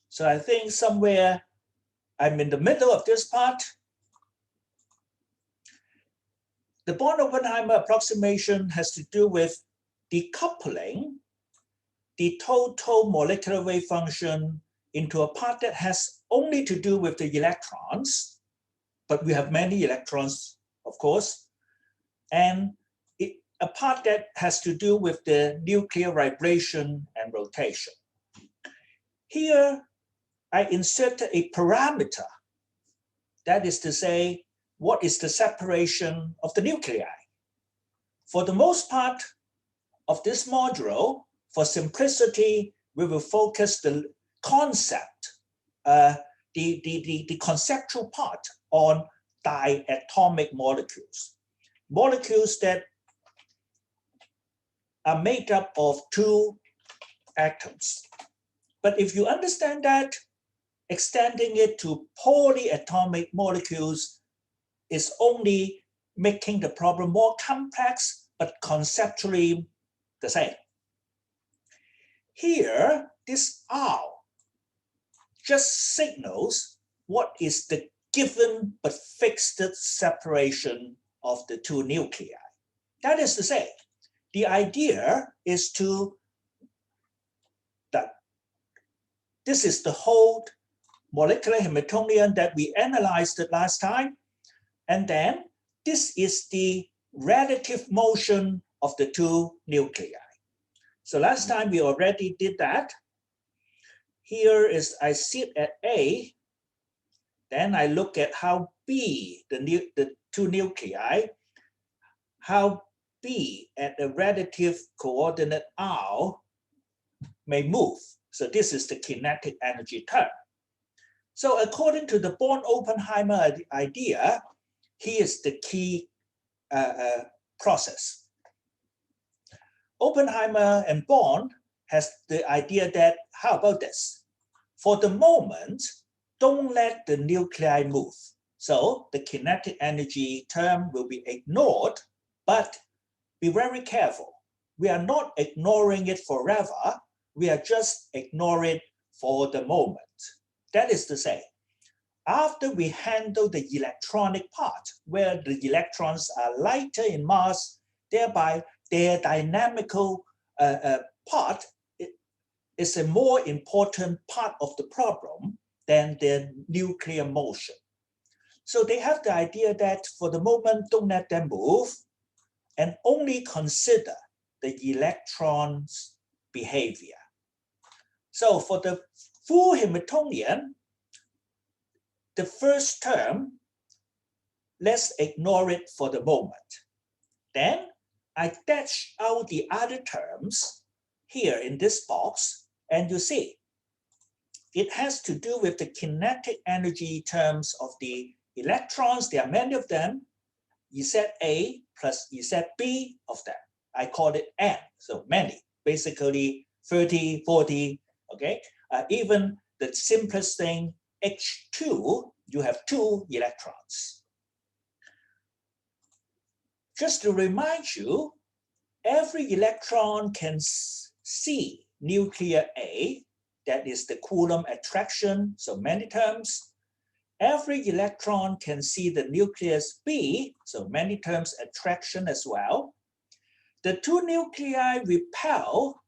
So I think somewhere I'm in the middle of this part. The Born-Oppenheimer approximation has to do with decoupling the total molecular wave function into a part that has only to do with the electrons, but we have many electrons, of course, and a part that has to do with the nuclear vibration and rotation. Here, I inserted a parameter, that is to say, what is the separation of the nuclei? For the most part of this module, for simplicity, we will focus the concept, the conceptual part on diatomic molecules. Molecules that are made up of two atoms. But if you understand that, extending it to polyatomic molecules is only making the problem more complex, but conceptually the same. Here, this R just signals what is the given but fixed separation of the two nuclei. That is to say, the idea is that this is the whole molecular Hamiltonian that we analyzed it last time. And then this is the relative motion of the two nuclei. So last time we already did that. Here is I sit at A, then I look at how B, the two nuclei, how B at a relative coordinate R may move. So this is the kinetic energy term. So according to the Born-Oppenheimer idea, here's the key process. Oppenheimer and Born has the idea that, how about this? For the moment, don't let the nuclei move. So the kinetic energy term will be ignored, but be very careful. We are not ignoring it forever. We are just ignoring it for the moment. That is to say, after we handle the electronic part, where the electrons are lighter in mass, thereby their dynamical part is a more important part of the problem than their nuclear motion. So they have the idea that for the moment, don't let them move and only consider the electrons' behavior. So for the full Hamiltonian, the first term, let's ignore it for the moment. Then I dash out the other terms here in this box, and you see, it has to do with the kinetic energy terms of the electrons. There are many of them, ZA plus ZB of them. I call it N, so many, basically 30, 40, okay? Even the simplest thing, H2, you have 2 electrons. Just to remind you, every electron can see nuclear A, that is the Coulomb attraction, so many terms. Every electron can see the nucleus B, so many terms attraction as well. The 2 nuclei repel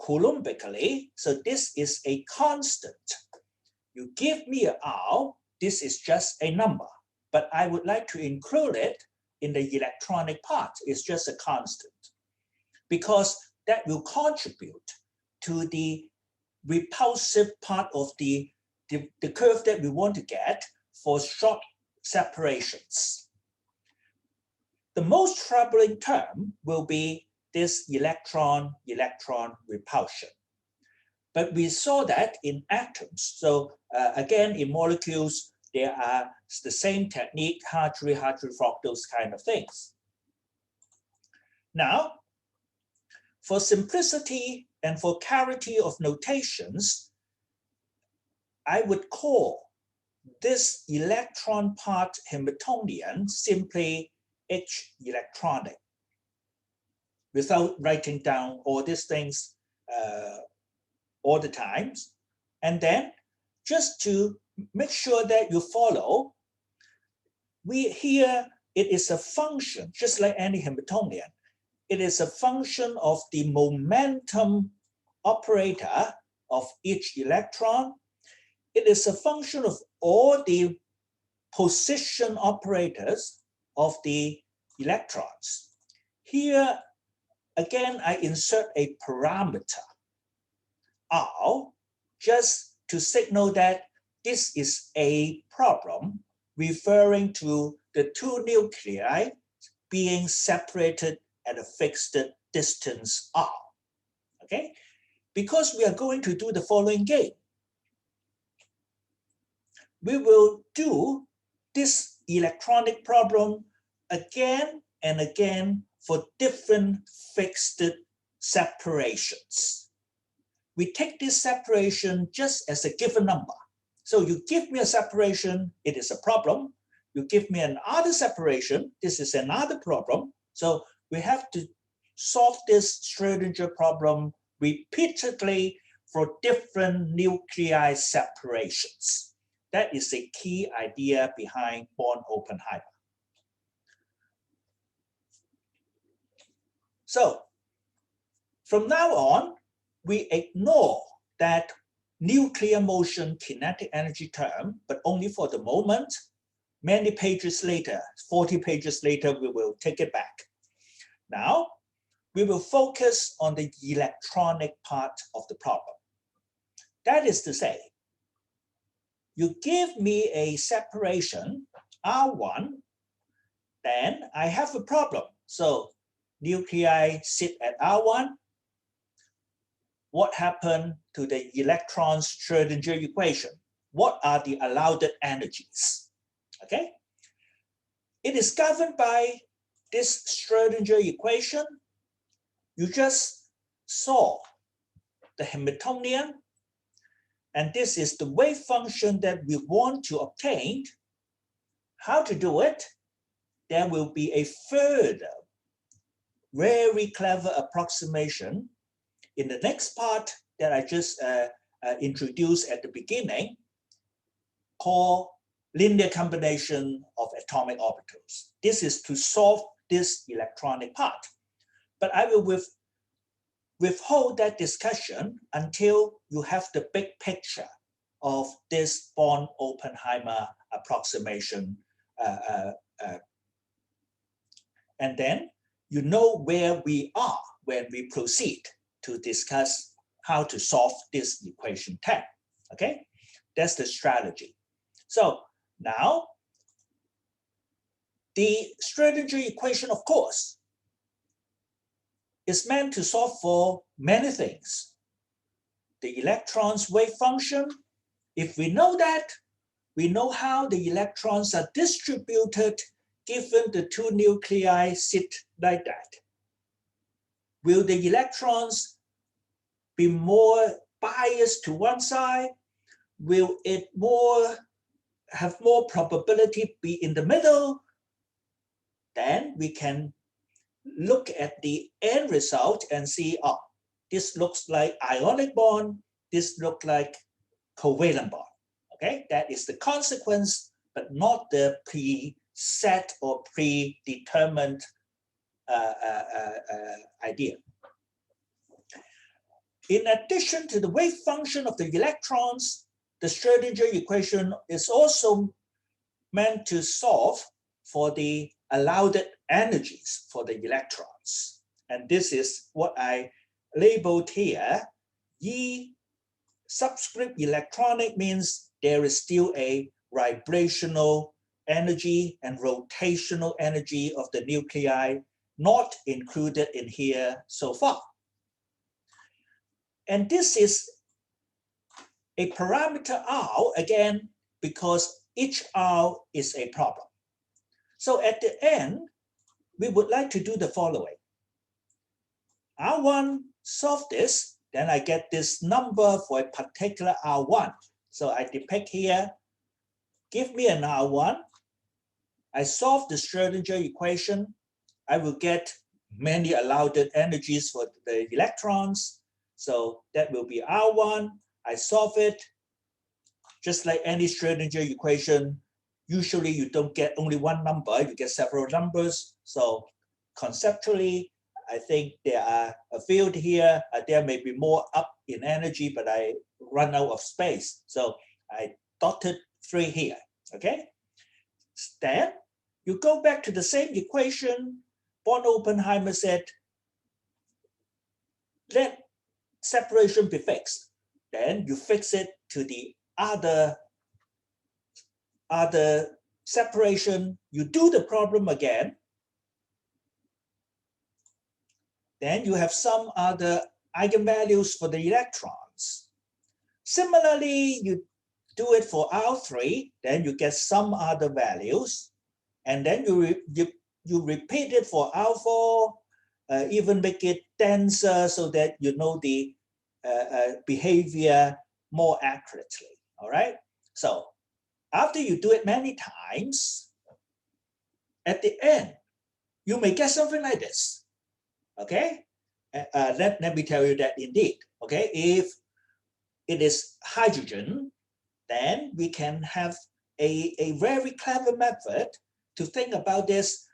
coulombically, so this is a constant. You give me a R, this is just a number, but I would like to include it in the electronic part. It's just a constant, because that will contribute to the repulsive part of the curve that we want to get for short separations. The most troubling term will be this electron-electron repulsion. But we saw that in atoms. So again, in molecules, there are the same technique, Hartree, Hartree-Fock, those kind of things. Now, for simplicity and for clarity of notations, I would call this electron part Hamiltonian simply H electronic, without writing down all these things all the times. And then just to make sure that you follow, here it is a function, just like any Hamiltonian. It is a function of the momentum operator of each electron. It is a function of all the position operators of the electrons. Here, again, I insert a parameter, R, just to signal that this is a problem referring to the two nuclei being separated at a fixed distance R. Okay? Because we are going to do the following game. We will do this electronic problem again and again for different fixed separations. We take this separation just as a given number. So you give me a separation, it is a problem. You give me another separation, this is another problem. So we have to solve this Schrödinger problem repeatedly for different nuclei separations. That is a key idea behind Born-Oppenheimer. So from now on, we ignore that nuclear motion kinetic energy term, but only for the moment. Many pages later, 40 pages later, we will take it back. Now, we will focus on the electronic part of the problem. That is to say, you give me a separation, R1, then I have a problem. So nuclei sit at R1. What happened to the electron's Schrödinger equation? What are the allowed energies? Okay? It is governed by this Schrödinger equation. You just saw the Hamiltonian, and this is the wave function that we want to obtain. How to do it? There will be a further very clever approximation in the next part that I just introduced at the beginning, called linear combination of atomic orbitals. This is to solve this electronic part. But I will withhold that discussion until you have the big picture of this Born-Oppenheimer approximation. And then you know where we are when we proceed to discuss how to solve this equation 10. Okay, that's the strategy. So now, the Schrödinger equation, of course, is meant to solve for many things. The electron's wave function, if we know that, we know how the electrons are distributed given the two nuclei sit like that. Will the electrons be more biased to one side? Will it have more probability be in the middle? Then we can look at the end result and see, oh, this looks like ionic bond, this looks like covalent bond. Okay, that is the consequence, but not the preset or predetermined idea. In addition to the wave function of the electrons, the Schrödinger equation is also meant to solve for the allowed energies for the electrons. And this is what I labeled here. E subscript electronic means there is still a vibrational energy and rotational energy of the nuclei not included in here so far. And this is a parameter R, again, because each R is a problem. So at the end, we would like to do the following. R1, solve this, then I get this number for a particular R1. So I depict here, give me an R1, I solve the Schrödinger equation, I will get many allowed energies for the electrons. So that will be R1. I solve it. Just like any Schrodinger equation, usually you don't get only one number, you get several numbers. So conceptually, I think there are a field here. There may be more up in energy, but I run out of space. So I dotted 3 here, okay? Then you go back to the same equation. Von Oppenheimer said, let separation be fixed. Then you fix it to the other separation. You do the problem again. Then you have some other eigenvalues for the electrons. Similarly, you do it for R3, then you get some other values. And then you repeat it for R4, even make it denser so that you know the behavior more accurately, all right? So after you do it many times, at the end, you may get something like this, okay? Let me tell you that indeed, okay? If it is hydrogen, then we can have a very clever method to think about this.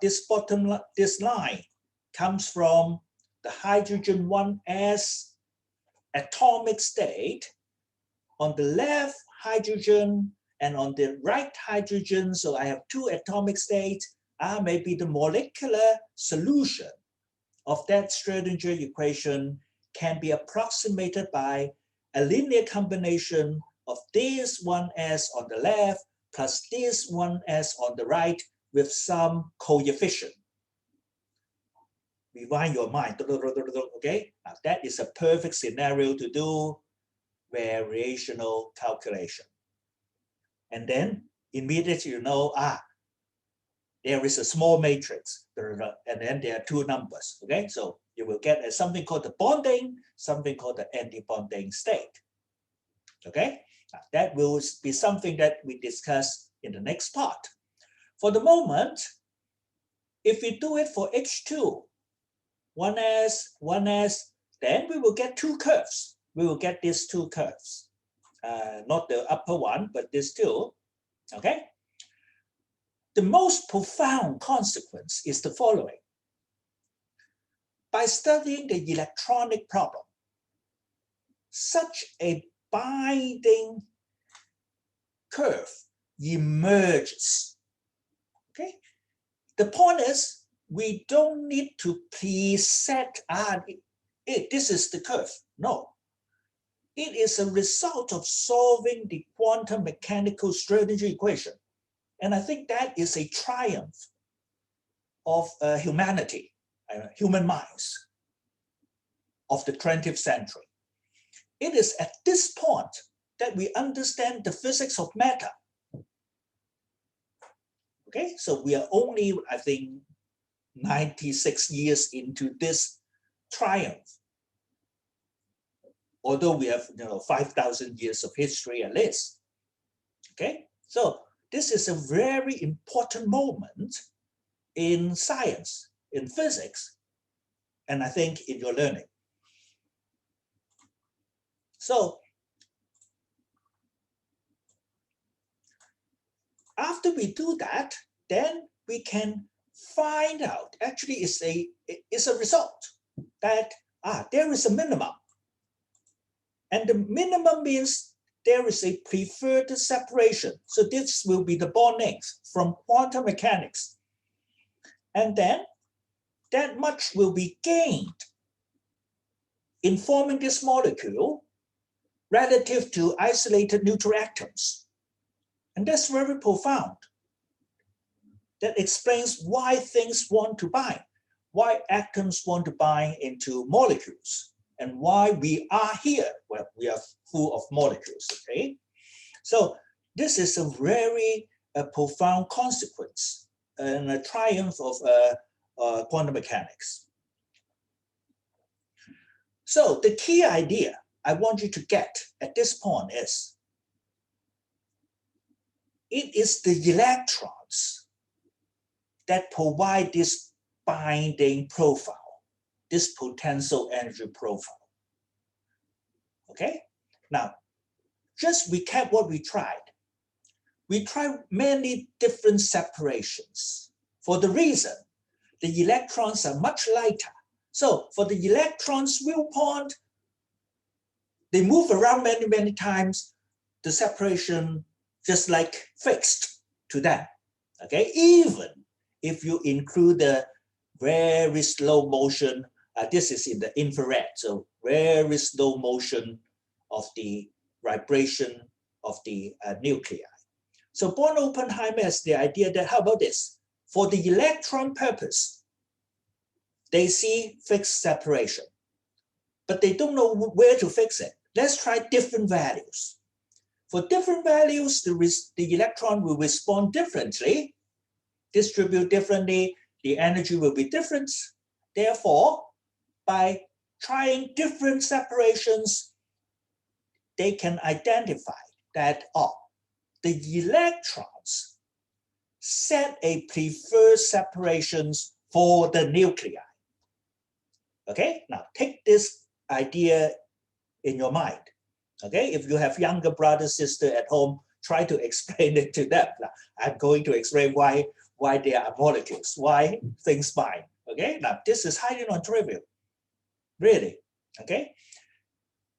This line comes from the hydrogen 1s atomic state. On the left hydrogen and on the right hydrogen, so I have 2 atomic states. R may be the molecular solution of that Schrodinger equation, can be approximated by a linear combination of this 1s on the left plus this 1s on the right with some coefficient. Rewind your mind, okay? Now that is a perfect scenario to do variational calculation. And then immediately you know, there is a small matrix, and then there are 2 numbers, okay? So you will get something called the bonding, something called the anti-bonding state, okay? Now, that will be something that we discuss in the next part. For the moment, if we do it for H2, 1s, then we will get 2 curves. We will get these 2 curves, not the upper one, but these 2, okay? The most profound consequence is the following. By studying the electronic problem, such a binding curve emerges, okay? The point is, we don't need to preset, this is the curve. No. It is a result of solving the quantum mechanical Schrodinger equation. And I think that is a triumph of humanity, human minds of the 20th century. It is at this point that we understand the physics of matter. Okay, so we are only, I think, 96 years into this triumph. Although we have 5,000 years of history at least. Okay, so this is a very important moment in science, in physics, and I think in your learning. So after we do that, then we can find out, actually it's a result that there is a minimum. And the minimum means there is a preferred separation. So this will be the bond length from quantum mechanics. And then that much will be gained in forming this molecule relative to isolated neutral atoms. And that's very profound. That explains why things want to bind, why atoms want to bind into molecules, and why we are here. Well, we are full of molecules, okay? So this is a very profound consequence and a triumph of quantum mechanics. So the key idea I want you to get at this point is, it is the electrons that provide this binding profile, this potential energy profile. Okay, now just recap what we tried. We tried many different separations for the reason the electrons are much lighter. So for the electrons viewpoint, they move around many times. The separation just like fixed to them. Okay, even if you include the very slow motion, this is in the infrared, so very slow motion of the vibration of the nuclei. So Born Oppenheimer has the idea that, how about this? For the electron purpose, they see fixed separation, but they don't know where to fix it. Let's try different values. For different values, the electron will respond differently, distribute differently, the energy will be different. Therefore, by trying different separations, they can identify that, oh, the electrons set a preferred separations for the nuclei. Okay, now take this idea in your mind. Okay, if you have younger brother, sister at home, try to explain it to them. Now, I'm going to explain why there are molecules, why things bind. Okay, now this is highly non-trivial, really. Okay,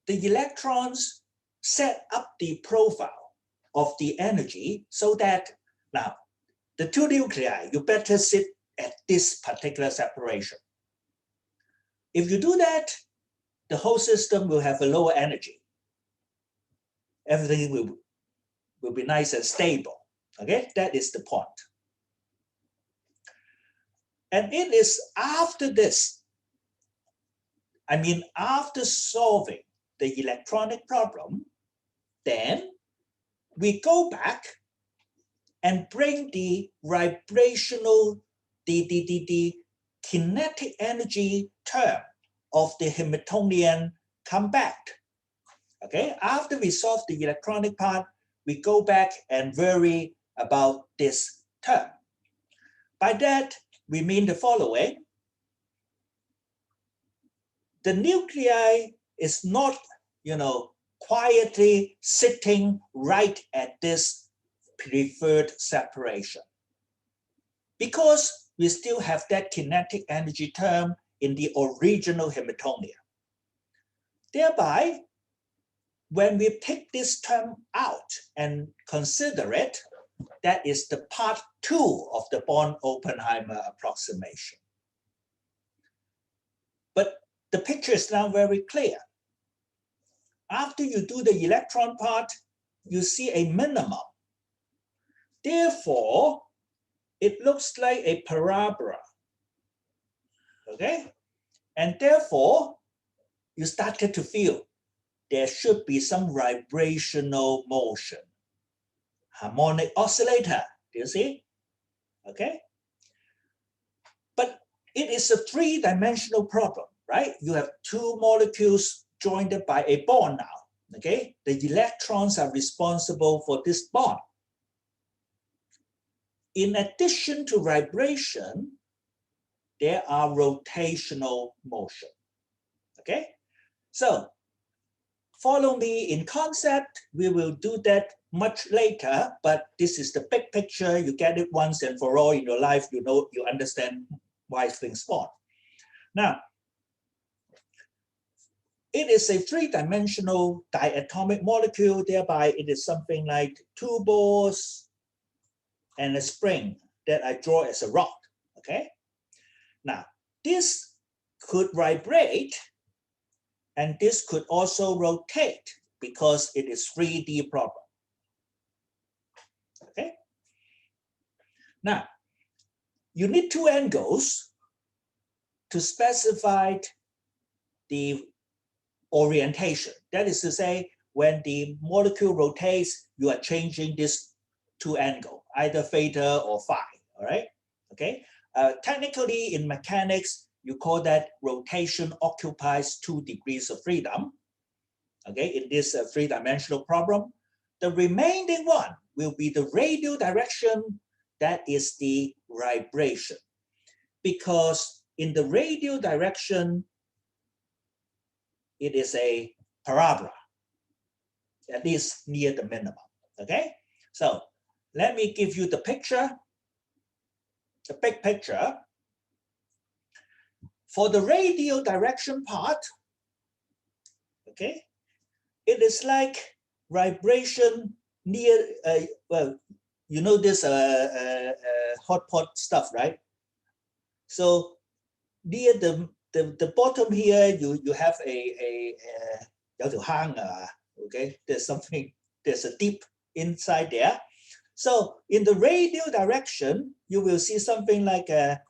the electrons set up the profile of the energy so that now the two nuclei, you better sit at this particular separation. If you do that, the whole system will have a lower energy. Everything will be nice and stable. Okay, that is the point. And it is after this, I mean, after solving the electronic problem, then we go back and bring the vibrational, the kinetic energy term of the Hamiltonian come back. Okay, after we solve the electronic part, we go back and worry about this term. By that, we mean the following. The nuclei is not, quietly sitting right at this preferred separation, because we still have that kinetic energy term in the original Hamiltonian. Thereby, when we take this term out and consider it, that is the part 2 of the Born-Oppenheimer approximation. But the picture is now very clear. After you do the electron part, you see a minimum. Therefore, it looks like a parabola. Okay? And therefore, you started to feel there should be some vibrational motion. Harmonic oscillator, do you see? Okay? But it is a three-dimensional problem, right? You have two molecules joined by a bond now, okay? The electrons are responsible for this bond. In addition to vibration, there are rotational motion, okay? So, follow me in concept. We will do that much later, but this is the big picture. You get it once and for all in your life. You know, you understand why things form. Now, it is a three-dimensional diatomic molecule. Thereby, it is something like two balls and a spring that I draw as a rod. Okay. Now, this could vibrate. And this could also rotate because it is 3D problem. Okay. Now, you need two angles to specify the orientation. That is to say, when the molecule rotates, you are changing this two angle, either theta or phi. All right. Okay. Technically, in mechanics, you call that rotation occupies 2 degrees of freedom, okay, in this three-dimensional problem. The remaining one will be the radial direction, that is the vibration. because in the radial direction, it is a parabola, at least near the minimum, okay? So let me give you the picture, the big picture. For the radial direction part, okay, it is like vibration near, well, you know this hot pot stuff, right? So near the bottom here, you have a 有條坑啊, okay? There's something, there's a deep inside there. So in the radial direction, you will see something like a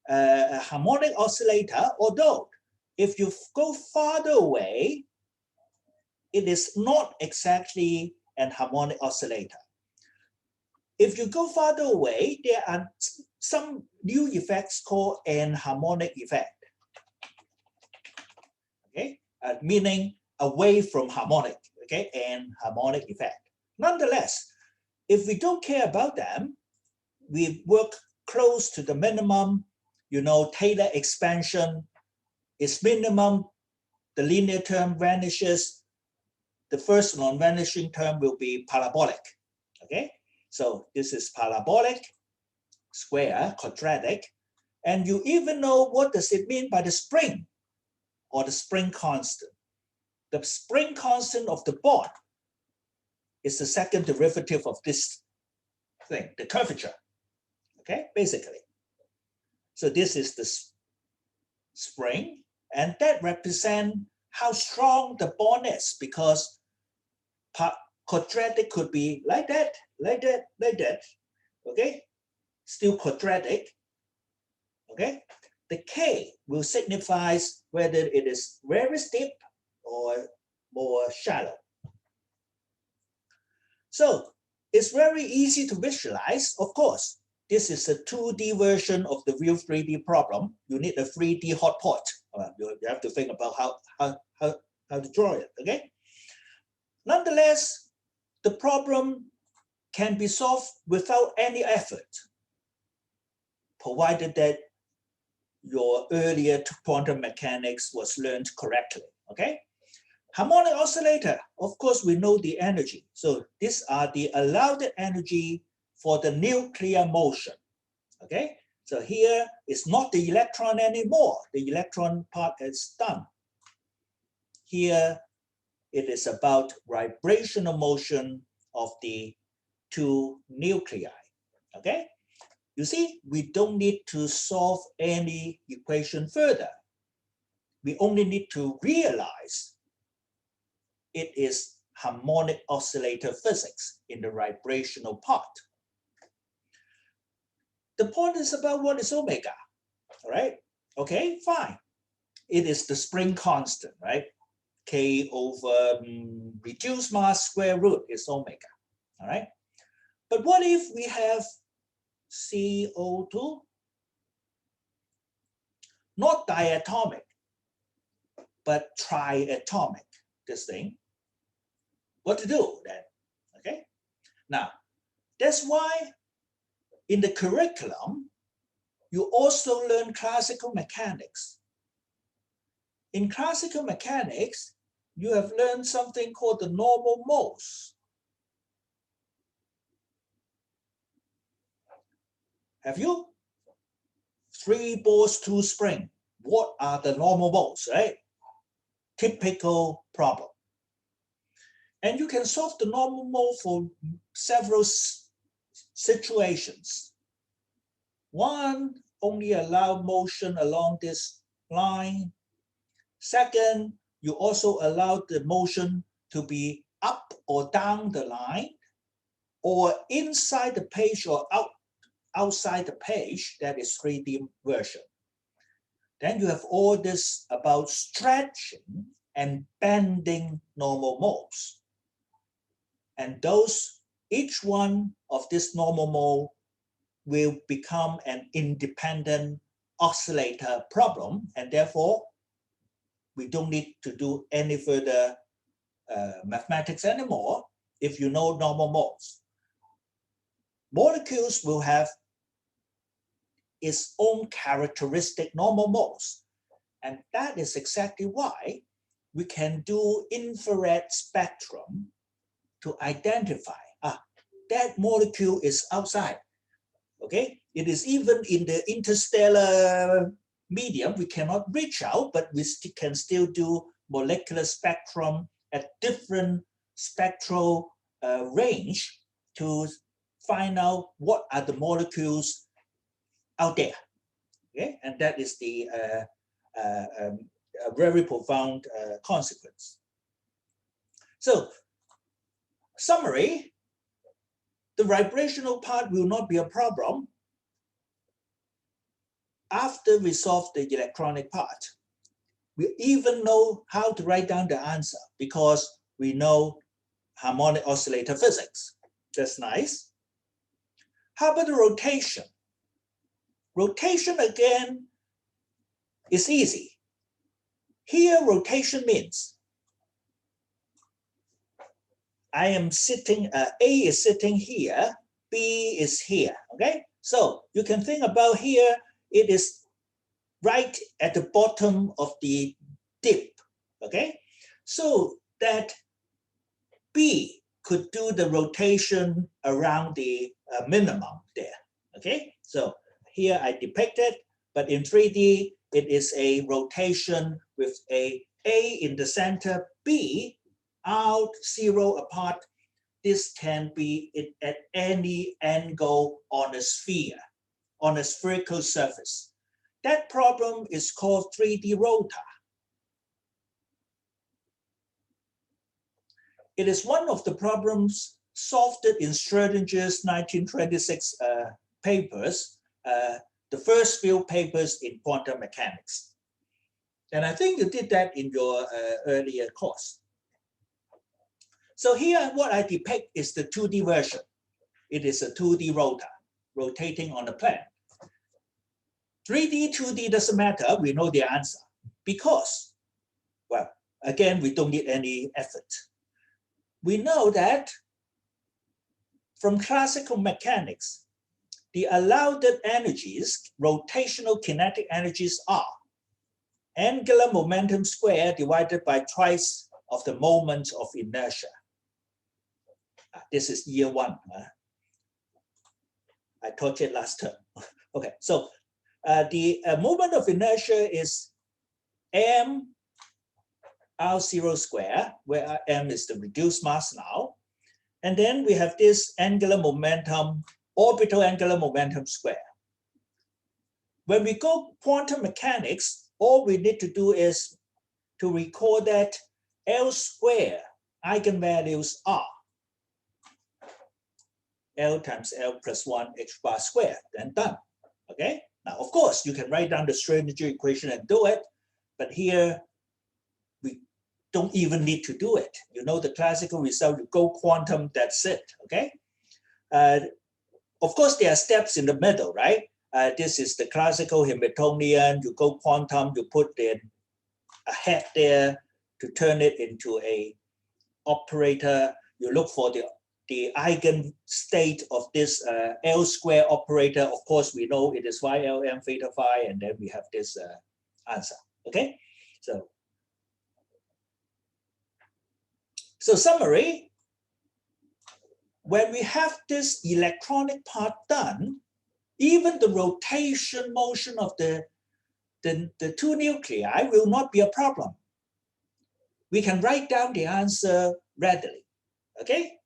harmonic oscillator, although if you go farther away, it is not exactly an harmonic oscillator. If you go farther away, there are some new effects called anharmonic effect, okay? Meaning away from harmonic, okay? Anharmonic effect. Nonetheless, if we don't care about them, we work close to the minimum, you know, Taylor expansion is minimum, the linear term vanishes, the first non-vanishing term will be parabolic, okay? So this is parabolic, square, quadratic, and you even know what does it mean by the spring or the spring constant. The spring constant of the bond is the second derivative of this thing, the curvature, okay, basically. So this is the spring, and that represents how strong the bond is, because quadratic could be like that, like that, like that, okay? Still quadratic, okay? The K will signify whether it is very steep or more shallow. So it's very easy to visualize. Of course, this is a 2D version of the real 3D problem. You need a 3D hot pot. You have to think about how to draw it, okay? Nonetheless, the problem can be solved without any effort, provided that your earlier quantum mechanics was learned correctly, okay? Harmonic oscillator, of course, we know the energy. So these are the allowed energy for the nuclear motion, okay? So here is not the electron anymore. The electron part is done. Here, it is about vibrational motion of the two nuclei, okay? You see, we don't need to solve any equation further. We only need to realize it is harmonic oscillator physics in the vibrational part. The point is about what is omega, all right? Okay, fine. It is the spring constant, right? K over reduced mass square root is omega, all right? But what if we have CO2? Not diatomic, but triatomic, this thing. What to do then, okay? Now, that's why in the curriculum, you also learn classical mechanics. In classical mechanics, you have learned something called the normal modes. Have you? 3 balls, 2 springs. What are the normal modes, right? Typical problem. And you can solve the normal mode for several situations. One, only allow motion along this line. Second, you also allow the motion to be up or down the line, or inside the page or outside the page. That is 3D version. Then you have all this about stretching and bending normal modes. And those, each one of this normal mode will become an independent oscillator problem, and therefore we don't need to do any further mathematics anymore if you know normal modes. Molecules will have its own characteristic normal modes. And that is exactly why we can do infrared spectrum to identify that molecule is outside. Okay, it is even in the interstellar medium, we cannot reach out, but we can still do molecular spectrum at different spectral range to find out what are the molecules out there. Okay, and that is the a very profound consequence. So, summary, the vibrational part will not be a problem after we solve the electronic part. We even know how to write down the answer because we know harmonic oscillator physics. That's nice. How about the rotation? Rotation again is easy. Here, rotation means I am sitting, A is sitting here, B is here, okay? So you can think about here, it is right at the bottom of the dip, okay? So that B could do the rotation around the minimum there, okay? So here I depict it, but in 3D, it is a rotation with A in the center, B out, 0 apart. This can be at any angle on a sphere, on a spherical surface. That problem is called 3D rotor. It is one of the problems solved in Schrödinger's 1926 papers, the first few papers in quantum mechanics. And I think you did that in your earlier course. So here, what I depict is the 2D version. It is a 2D rotor rotating on a plane. 3D, 2D doesn't matter. We know the answer because, well, again, we don't need any effort. We know that from classical mechanics, the allowed energies, rotational kinetic energies are angular momentum squared divided by twice of the moment of inertia. This is year 1. I taught it last term. Okay, so the moment of inertia is m r0 square, where m is the reduced mass now. And then we have this angular momentum, orbital angular momentum square. When we go quantum mechanics, all we need to do is to recall that L square eigenvalues are L times L plus 1 h bar squared, then done. Okay, now of course you can write down the Schrödinger equation and do it, but here we don't even need to do it. You know the classical result, you go quantum, that's it. Okay, of course there are steps in the middle, right? This is the classical Hamiltonian, you go quantum, you put in a head there to turn it into a operator, you look for the eigenstate of this L square operator. Of course, we know it is phi Lm theta phi, and then we have this answer. Okay, so summary, when we have this electronic part done, even the rotation motion of the two nuclei will not be a problem. We can write down the answer readily. Okay,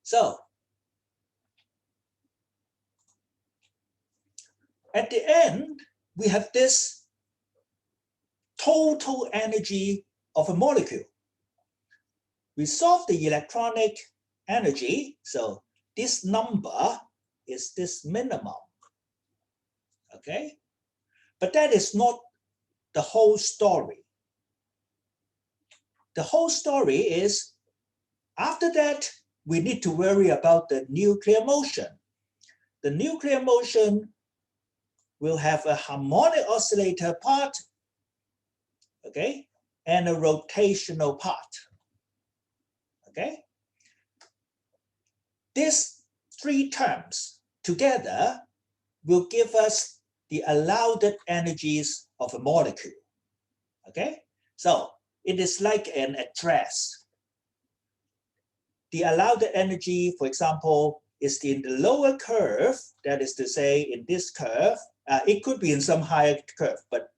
so at the end, we have this total energy of a molecule. We solve the electronic energy, so this number is this minimum. Okay, but that is not the whole story. The whole story is, after that, we need to worry about the nuclear motion. The nuclear motion will have a harmonic oscillator part, okay, and a rotational part, okay? These 3 terms together will give us the allowed energies of a molecule. Okay, so it is like an address. The allowed energy, for example, is in the lower curve, that is to say in this curve. It could be in some higher curve, but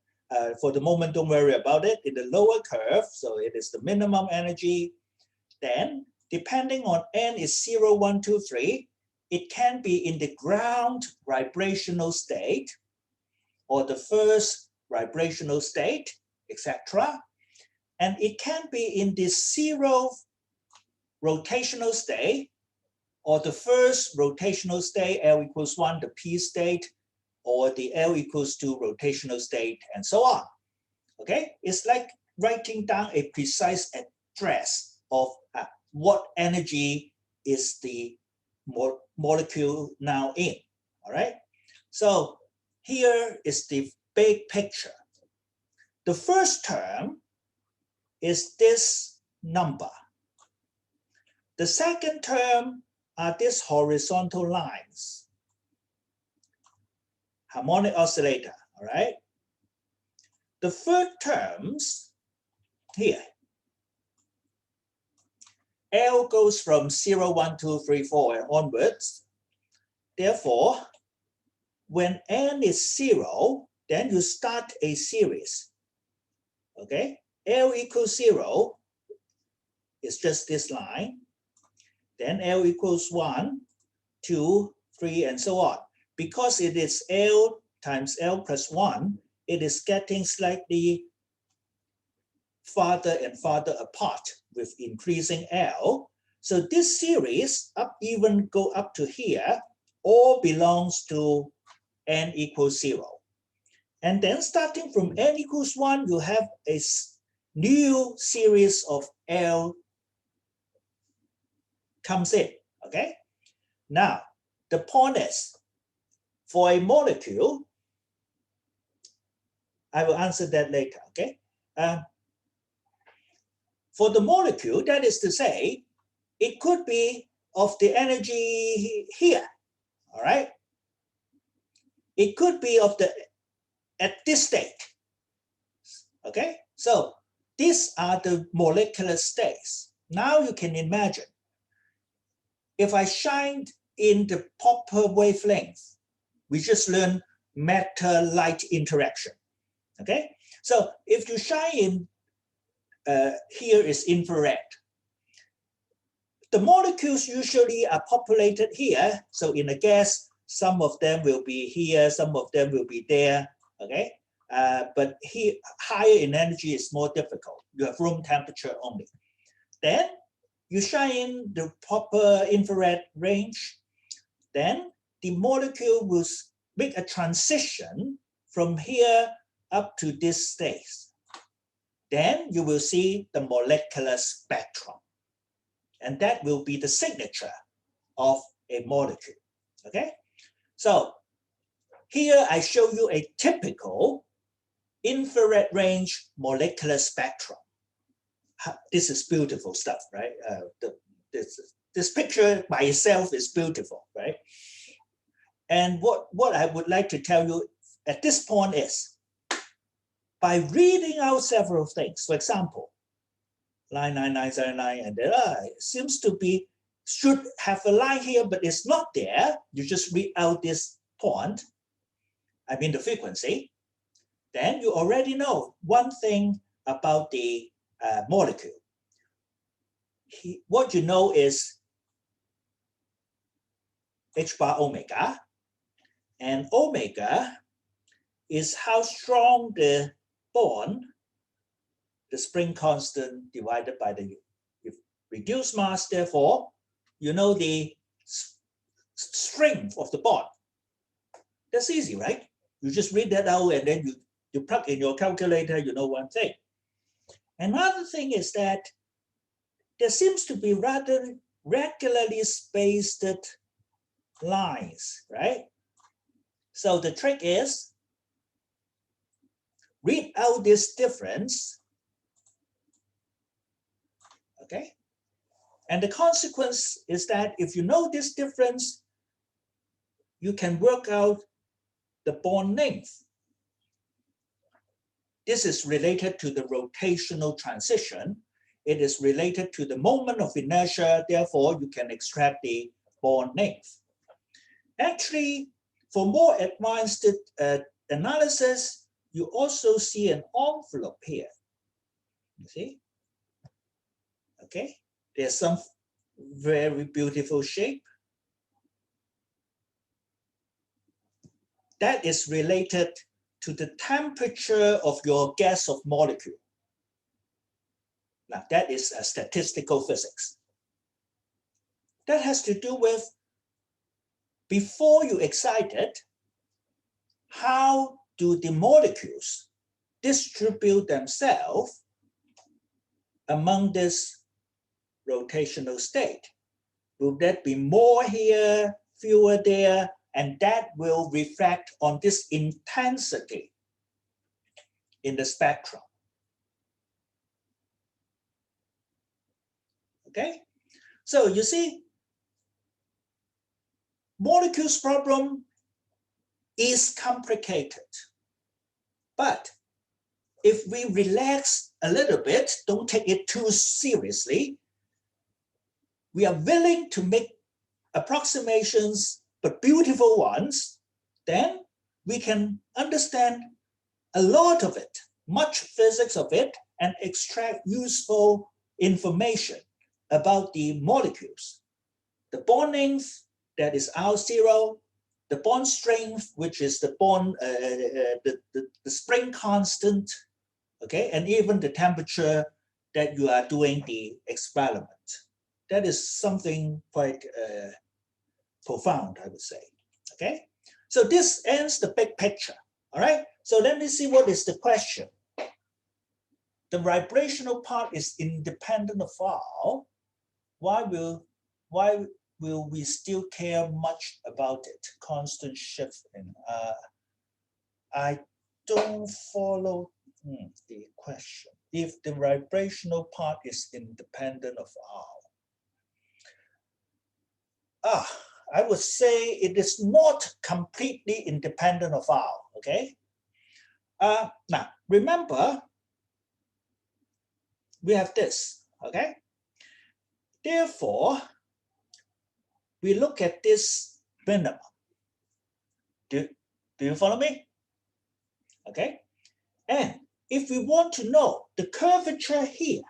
for the moment, don't worry about it. In the lower curve, so it is the minimum energy. Then, depending on n is 0, 1, 2, 3, it can be in the ground vibrational state, or the first vibrational state, etc. And it can be in the 0 rotational state, or the first rotational state, L equals 1, the P state, or the L equals 2 rotational state, and so on. Okay, it's like writing down a precise address of what energy is the molecule now in. All right, so here is the big picture. The first term is this number. The second term are these horizontal lines. Harmonic oscillator, all right? The third terms here. L goes from 0, 1, 2, 3, 4 and onwards. Therefore, when n is 0, then you start a series. Okay? L equals 0 is just this line. Then L equals 1, 2, 3, and so on. Because it is L times L plus 1, it is getting slightly farther and farther apart with increasing L. So this series even go up to here, all belongs to n equals 0. And then starting from n equals 1, you have a new series of L comes in, okay? Now, the point is, for a molecule, I will answer that later, okay? For the molecule, that is to say, it could be of the energy here, all right? It could be of the, at this state, okay? So these are the molecular states. Now you can imagine, if I shined in the proper wavelength, we just learned matter-light interaction, okay? So if you shine in, here is infrared. The molecules usually are populated here. So in a gas, some of them will be here, some of them will be there, okay? But here, higher in energy is more difficult. You have room temperature only. Then you shine in the proper infrared range, then the molecule will make a transition from here up to this state. Then you will see the molecular spectrum. And that will be the signature of a molecule, okay? So here I show you a typical infrared range molecular spectrum. This is beautiful stuff, right? This picture by itself is beautiful, right? And what I would like to tell you at this point is, by reading out several things, for example, line 9909, and there seems to be, should have a line here, but it's not there. You just read out this point, I mean the frequency, then you already know one thing about the molecule. What you know is H bar omega, and omega is how strong the bond, the spring constant divided by the reduced mass. Therefore, you know the strength of the bond. That's easy, right? You just read that out and then you plug in your calculator, you know one thing. Another thing is that there seems to be rather regularly spaced lines, right? So the trick is, read out this difference, okay? And the consequence is that if you know this difference, you can work out the bond length. This is related to the rotational transition. It is related to the moment of inertia. Therefore, you can extract the bond length. Actually, for more advanced analysis, you also see an envelope here. You see? Okay, there's some very beautiful shape. That is related to the temperature of your gas of molecule. Now, that is a statistical physics. That has to do with, before you excite it, how do the molecules distribute themselves among this rotational state? Will that be more here, fewer there? And that will reflect on this intensity in the spectrum. Okay, so you see, molecules problem is complicated. But if we relax a little bit, don't take it too seriously, we are willing to make approximations, but beautiful ones, then we can understand a lot of it, much physics of it, and extract useful information about the molecules. The bond length, that is R0, the bond strength, which is the bond, the spring constant, okay, and even the temperature that you are doing the experiment. That is something quite profound, I would say, okay? So this ends the big picture, all right? So let me see what is the question. The vibrational part is independent of R. Why will we still care much about it? Constant shift in I don't follow the question. If the vibrational part is independent of R. I would say it is not completely independent of R, okay? Now, remember, we have this, okay? Therefore, we look at this minimum. Do you follow me? Okay, and if we want to know the curvature here,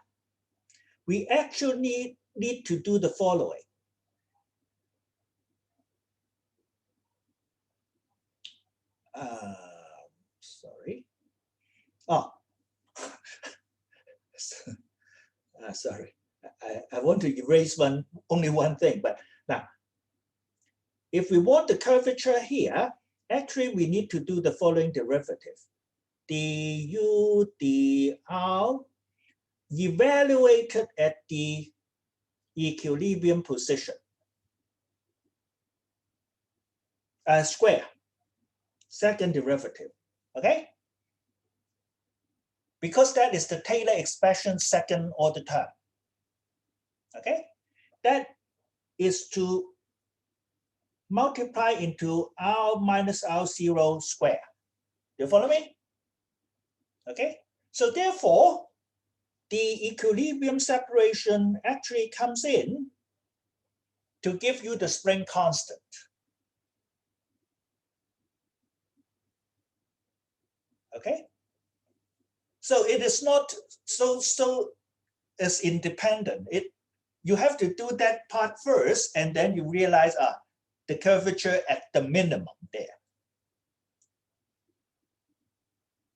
we actually need to do the following. Sorry. Oh, sorry. I want to erase only one thing, but now, if we want the curvature here, actually we need to do the following derivative. du dr evaluated at the equilibrium position. Square, second derivative, okay? Because that is the Taylor expression second order term, okay? That is to multiply into R minus R0 square. Do you follow me? Okay, so therefore, the equilibrium separation actually comes in to give you the spring constant. Okay, so it is not so as independent. You have to do that part first, and then you realize the curvature at the minimum there.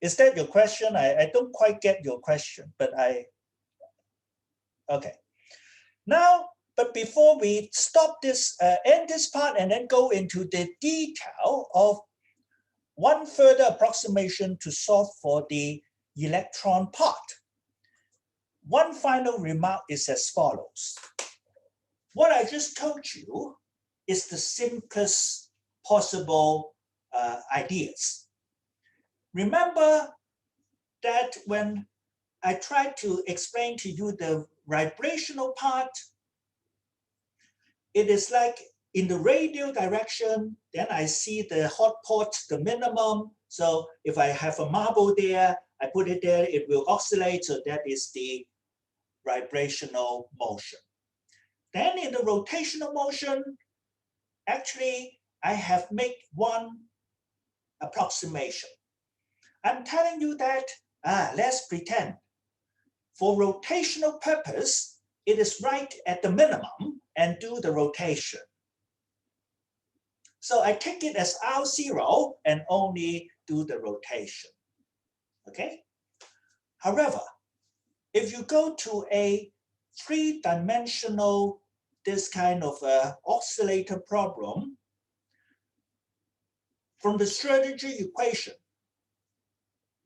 Is that your question? I don't quite get your question, but okay. Now, but before we stop this, end this part and then go into the detail of one further approximation to solve for the electron part. One final remark is as follows. What I just told you is the simplest possible ideas. Remember that when I tried to explain to you the vibrational part, it is like in the radial direction, then I see the hot pot, the minimum. So if I have a marble there, I put it there, it will oscillate. So that is the vibrational motion. Then in the rotational motion, actually, I have made one approximation. I'm telling you that, let's pretend for rotational purpose, it is right at the minimum and do the rotation. So I take it as R0 and only do the rotation, okay? However, if you go to a three-dimensional, this kind of oscillator problem, from the Schrödinger equation,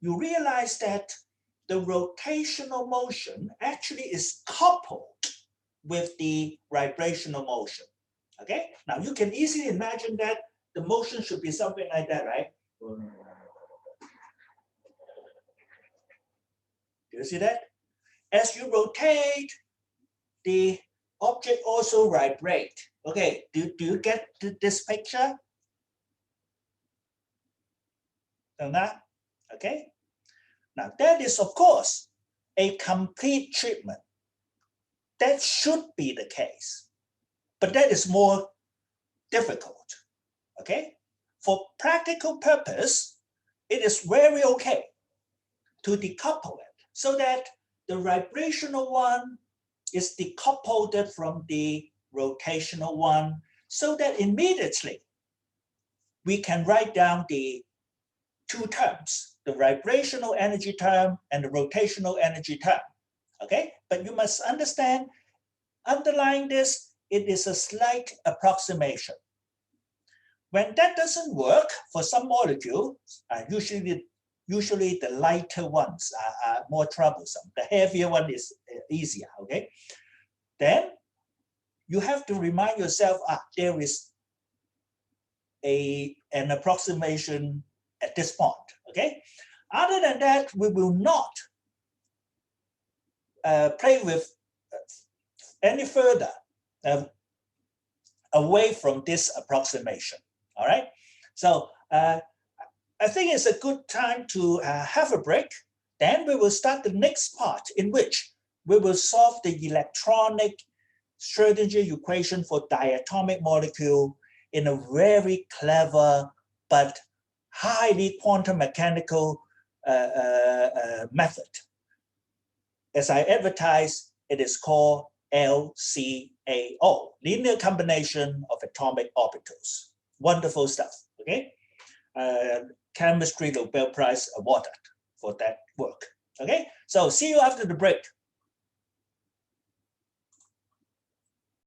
you realize that the rotational motion actually is coupled with the vibrational motion. Okay, now you can easily imagine that the motion should be something like that, right? Do you see that? As you rotate, the object also vibrate. Okay, do you get this picture? Okay. Now that is, of course, a complete treatment. That should be the case, but that is more difficult, okay? For practical purpose, it is very okay to decouple it so that the vibrational one is decoupled from the rotational one, so that immediately we can write down the two terms, the vibrational energy term and the rotational energy term, okay? But you must understand, underlying this, it is a slight approximation. When that doesn't work for some molecules, usually the lighter ones are more troublesome. The heavier one is easier, okay? Then you have to remind yourself, there is an approximation at this point, okay? Other than that, we will not play with any further away from this approximation, all right? So I think it's a good time to have a break. Then we will start the next part in which we will solve the electronic Schrödinger equation for diatomic molecule in a very clever but highly quantum mechanical method. As I advertised, it is called LCAO, linear combination of atomic orbitals. Wonderful stuff, okay? Chemistry Nobel Prize awarded for that work, okay? So see you after the break.